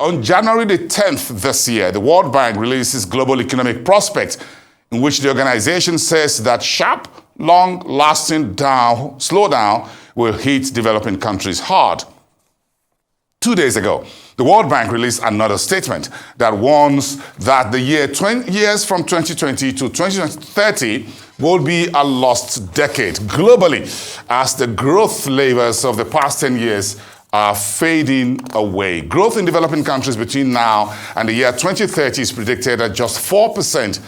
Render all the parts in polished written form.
On January the 10th this year, the World Bank releases global economic prospects, in which the organization says that sharp, long-lasting slowdown will hit developing countries hard. 2 days ago, the World Bank released another statement that warns that the years from 2020 to 2030 will be a lost decade globally as the growth levers of the past 10 years are fading away. Growth in developing countries between now and the year 2030 is predicted at just 4%.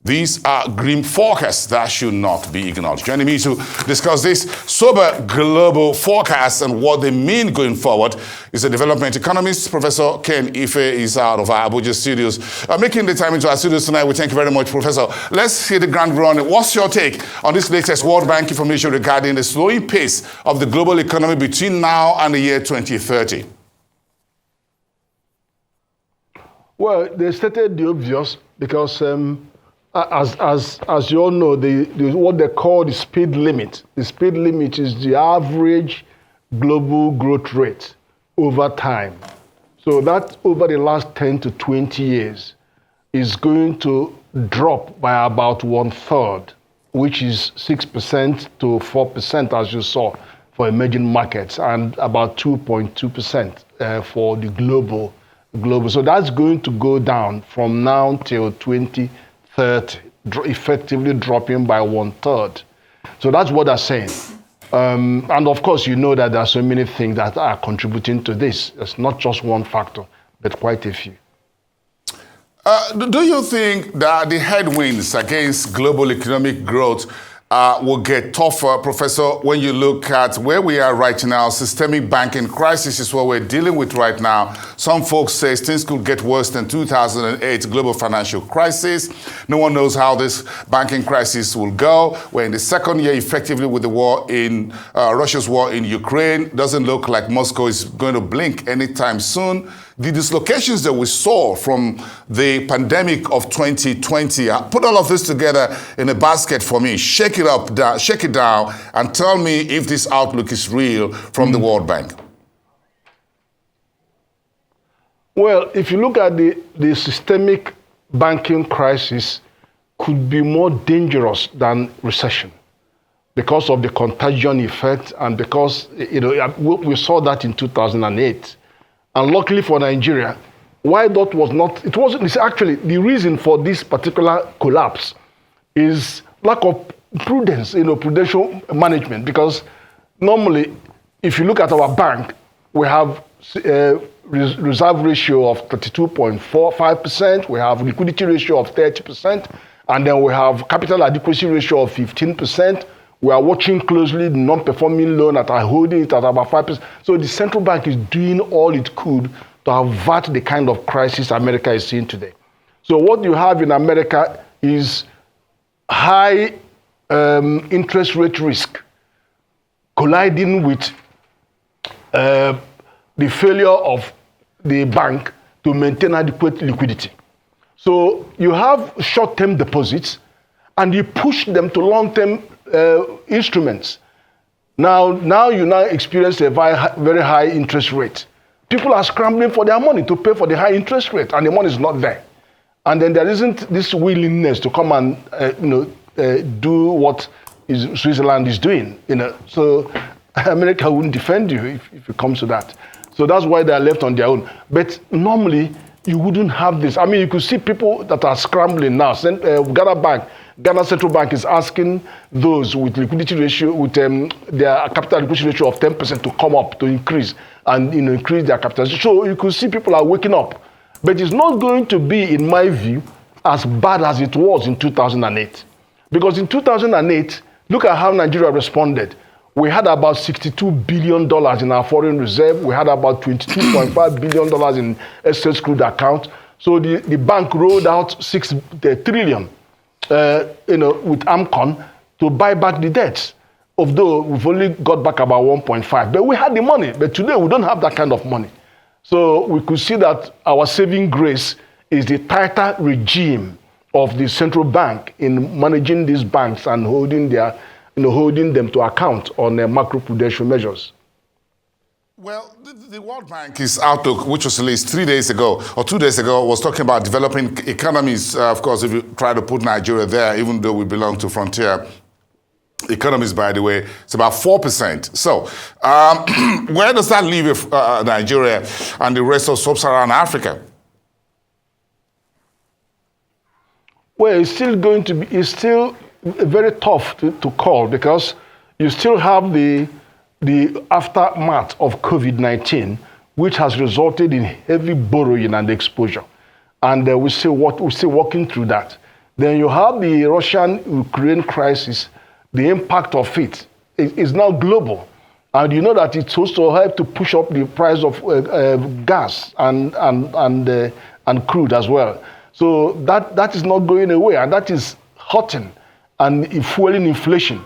These are grim forecasts that should not be ignored. Joining me to discuss this sober global forecast and what they mean going forward is a development economist. Professor Ken Ife is out of our Abuja studios. Making the time into our studios tonight, we thank you very much, Professor. Let's hear the grand run. What's your take on this latest World Bank information regarding the slowing pace of the global economy between now and the year 2030? Well, they stated the obvious because as you all know, what they call the speed limit. The speed limit is the average global growth rate over time. So that over the last 10 to 20 years is going to drop by about 1/3, which is 6% to 4%, as you saw, for emerging markets, and about 2.2% for the global. So that's going to go down from now till 2030, effectively dropping by 1/3. So that's what they're saying. And of course, you know that there are so many things that are contributing to this. It's not just one factor, but quite a few. Do you think that the headwinds against global economic growth will get tougher, Professor, when you look at where we are right now? Systemic banking crisis is what we're dealing with right now. Some folks say things could get worse than 2008 global financial crisis. No one knows how this banking crisis will go. We're in the second year effectively with the war in Russia's war in Ukraine. Doesn't look like Moscow is going to blink anytime soon. The dislocations that we saw from the pandemic of 2020, put all of this together in a basket for me, shake it down, and tell me if this outlook is real from the World Bank. Well, if you look at the systemic banking crisis, could be more dangerous than recession because of the contagion effect and because we saw that in 2008. And luckily for Nigeria, why that was not, it's actually the reason for this particular collapse is lack of prudence, prudential management. Because normally, if you look at our bank, we have a reserve ratio of 32.45%, we have liquidity ratio of 30%, and then we have capital adequacy ratio of 15%. We are watching closely the non-performing loan that are holding it at about 5%. So the central bank is doing all it could to avert the kind of crisis America is seeing today. So what you have in America is high interest rate risk colliding with the failure of the bank to maintain adequate liquidity. So you have short-term deposits and you push them to long-term instruments. Now you experience a very high interest rate. People are scrambling for their money to pay for the high interest rate, and the money is not there. And then there isn't this willingness to come and do what Switzerland is doing. So America wouldn't defend you if it comes to that. So that's why they are left on their own. But normally you wouldn't have this. I mean, you could see people that are scrambling now. Ghana Central Bank is asking those with liquidity ratio, with their capital adequacy ratio of 10% to come up, to increase, and increase their capital. So you could see people are waking up. But it's not going to be, in my view, as bad as it was in 2008. Because in 2008, look at how Nigeria responded. We had about $62 billion in our foreign reserve. We had about $22.5 billion in excess crude account. So the bank rolled out $6 trillion. With AMCON to buy back the debts, although we've only got back about 1.5. But we had the money, but today we don't have that kind of money. So we could see that our saving grace is the tighter regime of the central bank in managing these banks and holding them to account on their macroprudential measures. Well, the World Bank's outlook, which was released 3 days ago or 2 days ago, was talking about developing economies. Of course, if you try to put Nigeria there, even though we belong to frontier economies, by the way, it's about 4%. So where does that leave Nigeria and the rest of sub-Saharan Africa? Well, it's still going to be, it's still very tough to call, because you still have the aftermath of COVID-19, which has resulted in heavy borrowing and exposure. And we're still working through that. Then you have the Russian-Ukraine crisis. The impact of it is now global. And you know that it's also helped to push up the price of gas and crude as well. So that is not going away, and that is hurting and fueling inflation.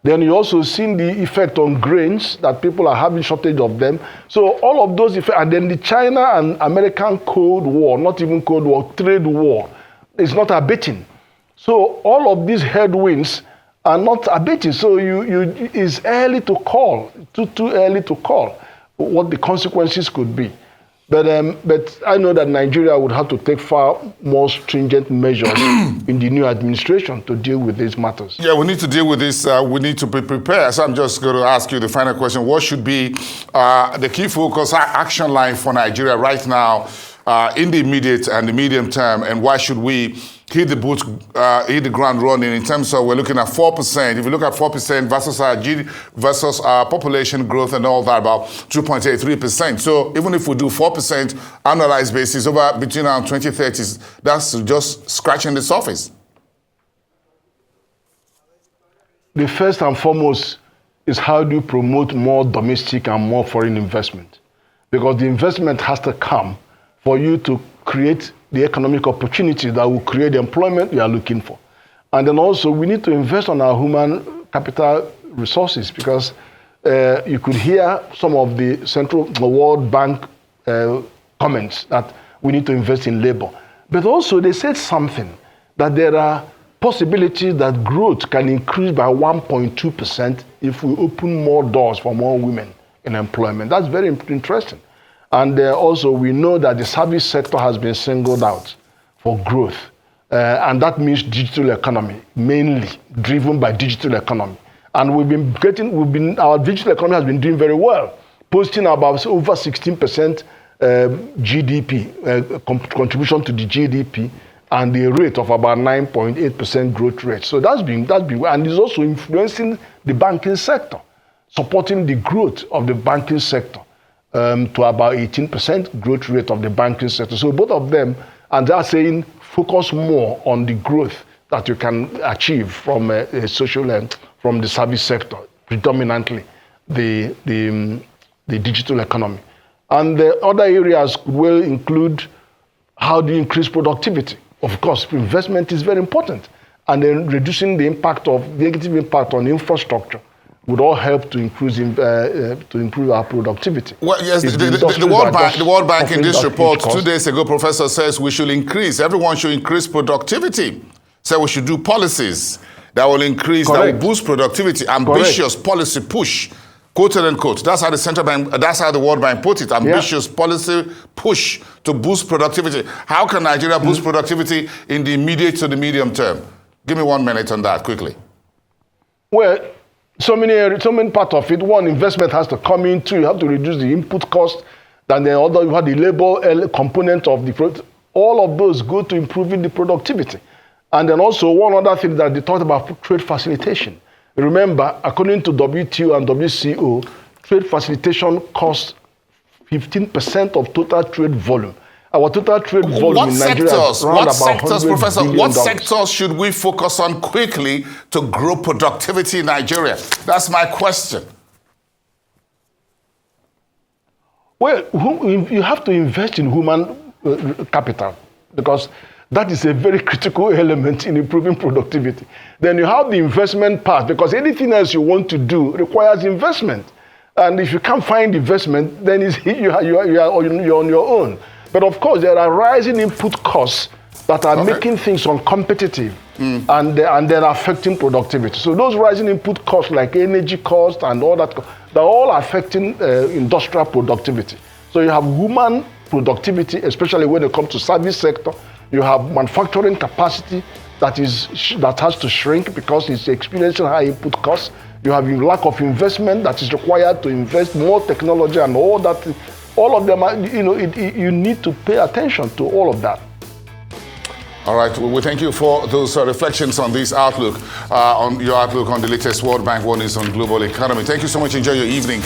Then you also seen the effect on grains, that people are having shortage of them. So all of those effects, and then the China and American Cold War, not even Cold War, trade war, is not abating. So all of these headwinds are not abating. So it's early to call, too early to call what the consequences could be. But I know that Nigeria would have to take far more stringent measures in the new administration to deal with these matters. Yeah, we need to deal with this. We need to be prepared. So I'm just going to ask you the final question. What should be the key focus action line for Nigeria right now in the immediate and the medium term, and why should we hit the ground running in terms of, we're looking at 4%. If you look at 4% versus our GDP, versus our population growth and all that, about 2.83%. So even if we do 4% annualized basis over between our 2030s, that's just scratching the surface. The first and foremost is, how do you promote more domestic and more foreign investment? Because the investment has to come for you to create the economic opportunity that will create the employment we are looking for. And then also, we need to invest on our human capital resources, because you could hear some of the World Bank comments that we need to invest in labor. But also they said something, that there are possibilities that growth can increase by 1.2% if we open more doors for more women in employment. That's very interesting. And also, we know that the service sector has been singled out for growth. And that means digital economy, mainly driven by digital economy. And our digital economy has been doing very well, posting about over 16% GDP, contribution to the GDP, and the rate of about 9.8% growth rate. So that's been, and it's also influencing the banking sector, supporting the growth of the banking sector. To about 18% growth rate of the banking sector. So both of them, and they're saying, focus more on the growth that you can achieve from a social and from the service sector, predominantly the digital economy. And the other areas will include, how do you increase productivity? Of course, investment is very important. And then reducing the negative impact on infrastructure would all help to improve our productivity. Well, yes, the World Bank in this report 2 days ago, Professor, says we should everyone should increase productivity. So we should do policies that will increase, that will boost productivity, ambitious policy push, quote unquote. That's how the central bank, that's how the World Bank put it, ambitious policy push to boost productivity. How can Nigeria boost productivity in the immediate to the medium term? Give me 1 minute on that quickly. Well, so many part of it. One, investment has to come in. Two, you have to reduce the input cost. Then the other, you have the labor component of the product. All of those go to improving the productivity. And then also, one other thing that they talked about, trade facilitation. Remember, according to WTO and WCO, trade facilitation costs 15% of total trade volume. Our total trade volume in Nigeria is around about $100 billion. What sectors should we focus on quickly to grow productivity in Nigeria? That's my question. Well, you have to invest in human capital, because that is a very critical element in improving productivity. Then you have the investment part, because anything else you want to do requires investment. And if you can't find investment, then you're on your own. But of course, there are rising input costs that are making things uncompetitive and they're affecting productivity. So those rising input costs like energy costs and all that, they're all affecting industrial productivity. So you have human productivity, especially when it comes to service sector. You have manufacturing capacity that has to shrink because it's experiencing high input costs. You have lack of investment that is required to invest more technology and all that. All of them are, you need to pay attention to all of that. All right, well, we thank you for those reflections on this outlook, on your outlook on the latest World Bank warnings on global economy. Thank you so much. Enjoy your evening.